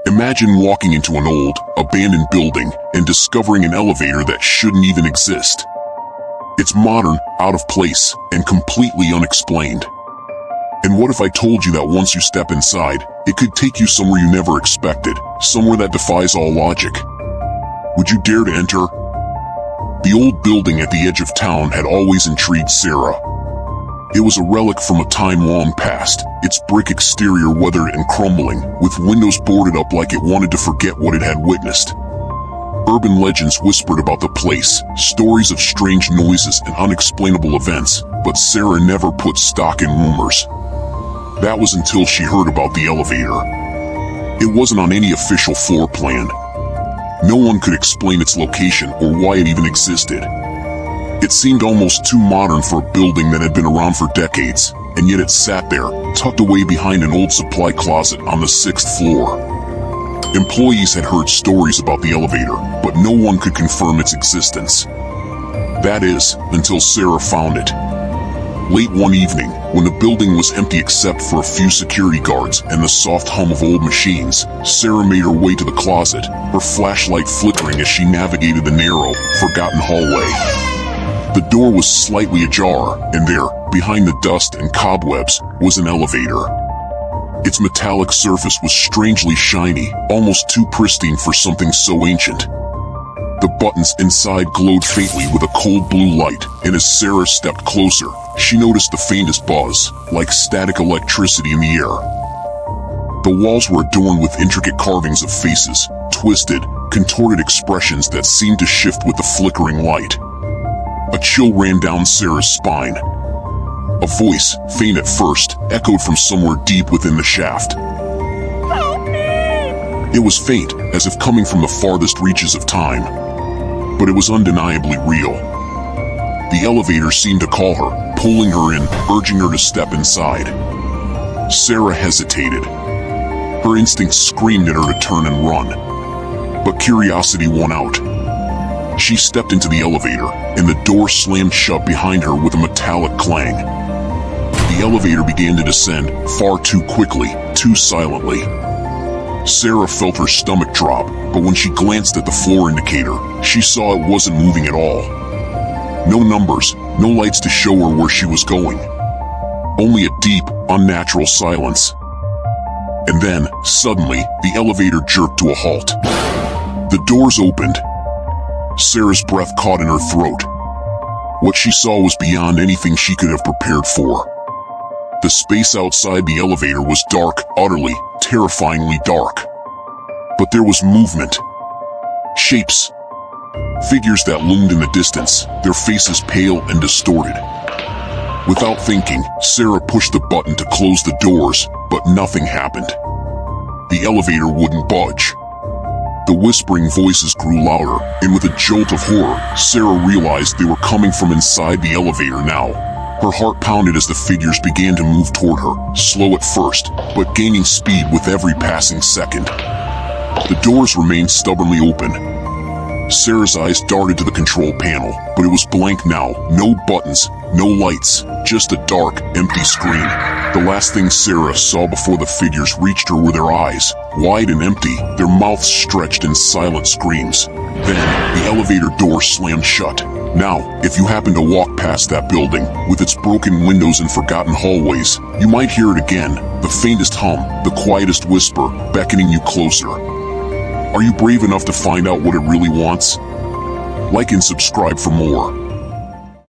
Imagine walking into an old, abandoned building and discovering an elevator that shouldn't even exist. It's modern, out of place, and completely unexplained. And what if I told you that once you step inside, it could take you somewhere you never expected, somewhere that defies all logic? Would you dare to enter? The old building at the edge of town had always intrigued Sarah. It was a relic from a time long past, its brick exterior weathered and crumbling, with windows boarded up like it wanted to forget what it had witnessed. Urban legends whispered about the place, stories of strange noises and unexplainable events, but Sarah never put stock in rumors. That was until she heard about the elevator. It wasn't on any official floor plan. No one could explain its location or why it even existed. It seemed almost too modern for a building that had been around for decades, and yet it sat there, tucked away behind an old supply closet on the 6th floor. Employees had heard stories about the elevator, but no one could confirm its existence. That is, until Sarah found it. Late one evening, when the building was empty except for a few security guards and the soft hum of old machines, Sarah made her way to the closet, her flashlight flickering as she navigated the narrow, forgotten hallway. The door was slightly ajar, and there, behind the dust and cobwebs, was an elevator. Its metallic surface was strangely shiny, almost too pristine for something so ancient. The buttons inside glowed faintly with a cold blue light, and as Sarah stepped closer, she noticed the faintest buzz, like static electricity in the air. The walls were adorned with intricate carvings of faces, twisted, contorted expressions that seemed to shift with the flickering light. A chill ran down Sarah's spine. A voice, faint at first, echoed from somewhere deep within the shaft. Help me! It was faint, as if coming from the farthest reaches of time. But it was undeniably real. The elevator seemed to call her, pulling her in, urging her to step inside. Sarah hesitated. Her instincts screamed at her to turn and run. But curiosity won out. She stepped into the elevator, and the door slammed shut behind her with a metallic clang. The elevator began to descend, far too quickly, too silently. Sarah felt her stomach drop, but when she glanced at the floor indicator, she saw it wasn't moving at all. No numbers, no lights to show her where she was going. Only a deep, unnatural silence. And then, suddenly, the elevator jerked to a halt. The doors opened. Sarah's breath caught in her throat. What she saw was beyond anything she could have prepared for. The space outside the elevator was dark, utterly, terrifyingly dark. But there was movement. Shapes. Figures that loomed in the distance, their faces pale and distorted. Without thinking, Sarah pushed the button to close the doors, but nothing happened. The elevator wouldn't budge. The whispering voices grew louder, and with a jolt of horror, Sarah realized they were coming from inside the elevator now. Her heart pounded as the figures began to move toward her, slow at first, but gaining speed with every passing second. The doors remained stubbornly open. Sarah's eyes darted to the control panel, but it was blank now, no buttons, no lights, just a dark, empty screen. The last thing Sarah saw before the figures reached her were their eyes, wide and empty, their mouths stretched in silent screams. Then, the elevator door slammed shut. Now, if you happen to walk past that building, with its broken windows and forgotten hallways, you might hear it again, the faintest hum, the quietest whisper, beckoning you closer. Are you brave enough to find out what it really wants? Like and subscribe for more.